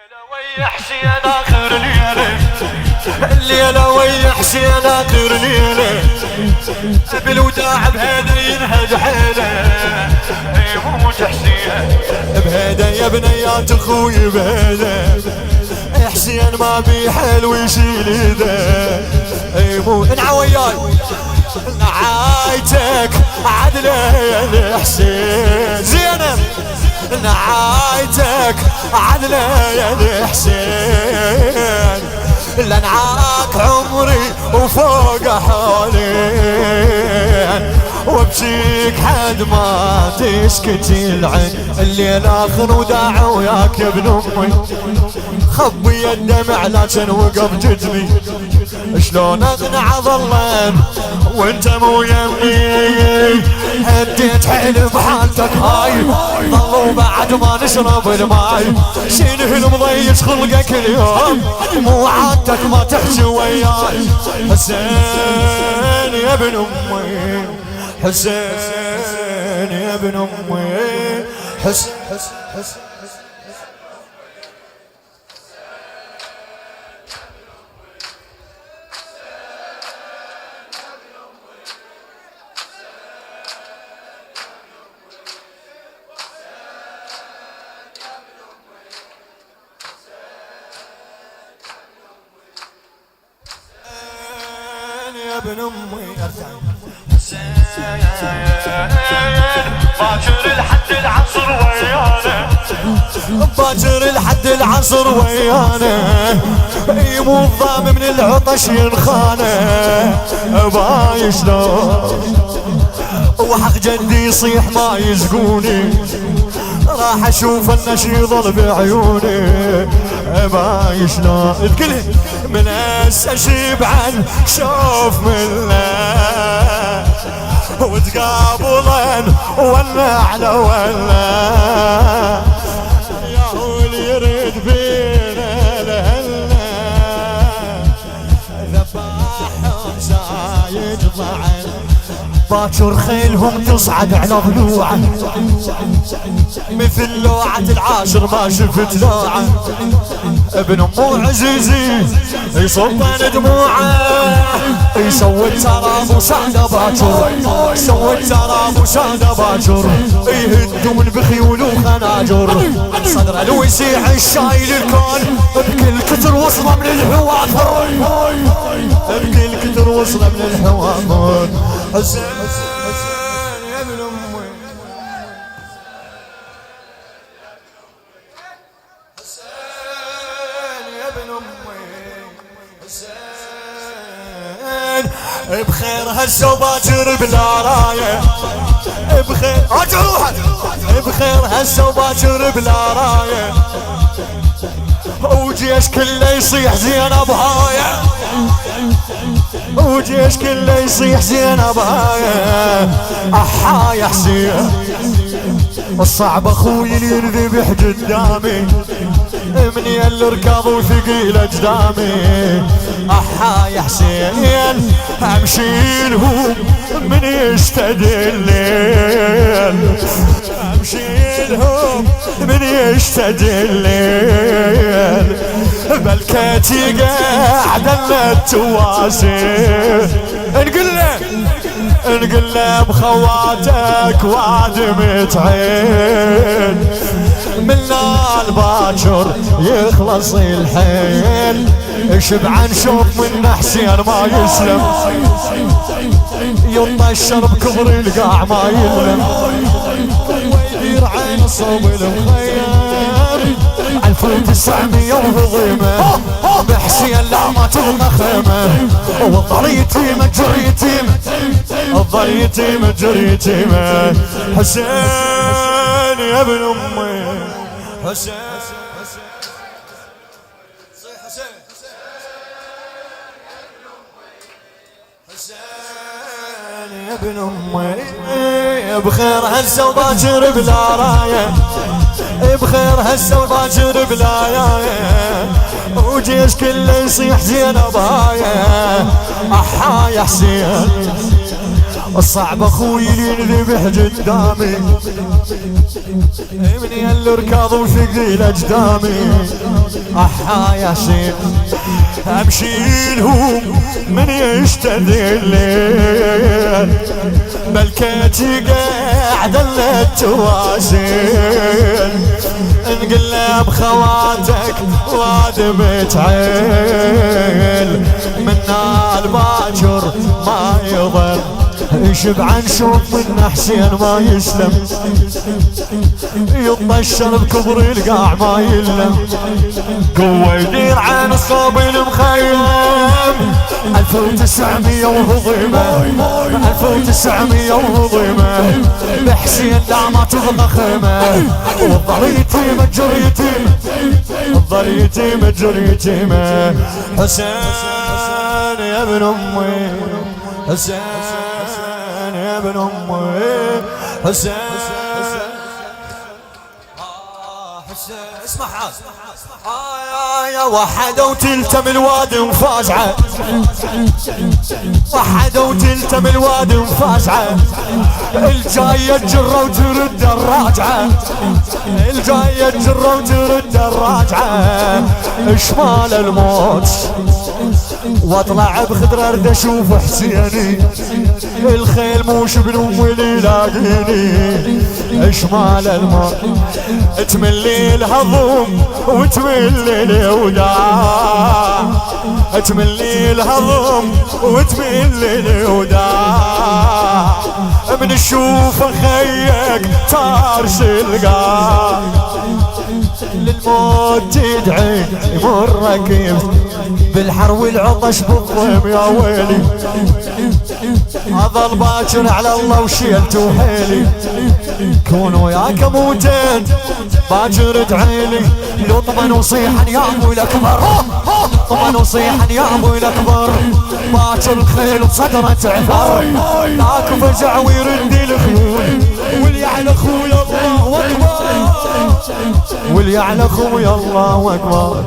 ويا حسين اخر ليله، الليله ويا حسين اخر ليله، بالوداع بهذا ينهج حيله، يموت حسين بهذا يا بنيات اخوي بهذا، حسين ما بيحل ويشيل ايده يموت. انعى وياي نعايتك عدله يا حسين زينب، نعايتك عدله يا حسين، لنعاك عمري وفوق حولين، وابجيك حد ما تسكتي العين، الليل اخر وداع وياك يا ابن امي، خبي الدمع لكن وقف جدمي، شلون اقنع ظلم وانت مو يمي، هديت حيل بحالتك هاي، ظلوا بعد ما نشرب الماي، شيله المضيج خلقك اليوم، مو عادتك ما تحكي وياي، حسين يا ابن امي، حسين يا ابن امي، حسين يا ابن امي، باكر لحد العصر ويانا، باكر لحد العصر ويانا، يموت ضام من العطش ينخانه، باي شلون وحق جدي يصيح ما يسقوني، راح اشوف النشيط بعيوني، باي شلون الكل من هسه شبعان شوف منه، وتقابلن ولا على ولا، يا هو اللي يريد بينا لهلا، ذباحهم زايد ضعن، باكر خيلهم تصعد على ضلوعه، مثل لوعة العاشر ما شفت لوعه، ابن امو عزيزي يصبن دموعه، يسوي التراب وساده باكر، يسوي التراب وساده باكر، يهدوا من بخيول وخناجر، صدره لو يسيح الشايل الكون، بكل كتر وصله من الحوافر، بكل كتر وصله من الحوافر، حسين يا ابن امي، حسين يا ابن امي، حسين بخير هسه وباكر بلا رايه، بخير راجع روحك، بخير هسه وباكر بلا رايه، وجيش كله يصيح زينب هايه، وجيش كله يصيح زينب هايه، احا يا حسين الصعب اخوي اللي ينذبح قدامي، من يل ركض وثقيل اجدامي، احا يا حسين امشي لهم من يشتدي الليل، امشي لهم من يشتدي الليل، بلكتي قاعد التواسي، نقول له بخواتك وادمت عين، من الباكر يخلص الحيل، شبعان شوف من حسين ما يسلم، يطشر بكبر القاع ما يلم، ويدير عين صوب المخيم، 1900 وهضيمه، بحسين لا ما تغنى خيمه، والظل يتيم اجر يتيم، الظل يتيم اجر يتيم، حسين يا ابن امي، حسين يا ابن امي، بخير هسه وباكر بلا رايه، بخير هسه وباكر بلا رايه، وجيش كله يصيح زينب هايه، احا يا حسين الصعب اخوي اللي ينذبح قدامي، من يل ركض وثقيل اجدامي، أحا ياسين امشي لهم من يشتدي الليل بلكيتي قاعدة للتوازين انقلب خواتك وادبت عيل منا الباجر ما يضل يشبع نشوف من حسين ما يسلم يطشر بكبر القاع ما يلم قوة يدير عن الصوب المخيم 1900 وهضيمة 1900 وهضيمة بحسين لا ما تبقى خيمة والظل يتيم الجر يتيم الظل يتيم الجر يتيم حسين يا ابن امي حسين يا ابن امي حسين حسين اسمع حاج يا وحدة وتلتم الوادي وفازعة وحدة وتلتم الوادي وفازعة الجاية تجرة وترد الراجعة الجاية تجرة وترد الراجعة شمال الموت واطلع بخضر ارد اشوف حسيني الخيل موش ابن امي اللي يلاقيني شمال الموت تملي الهضم وتملي الوداع تملي الهضم وتملي الوداع من اشوف خيك تارش القاع للموت تدعي يمر كيف بالحر والعطش بالضيم يا ويلي اظل باكر على الله وشيلت وحيلي كون وياك موتين باكر ادعيلي لو طمن وصيحا يا ابوي الاكبر طمن وصيحا يا ابوي الاكبر باكر الخيل بصدره تعثر ذاك فزع ويرد الخيول واللي على اخويا الله اكبر واللي على اخويا الله اكبر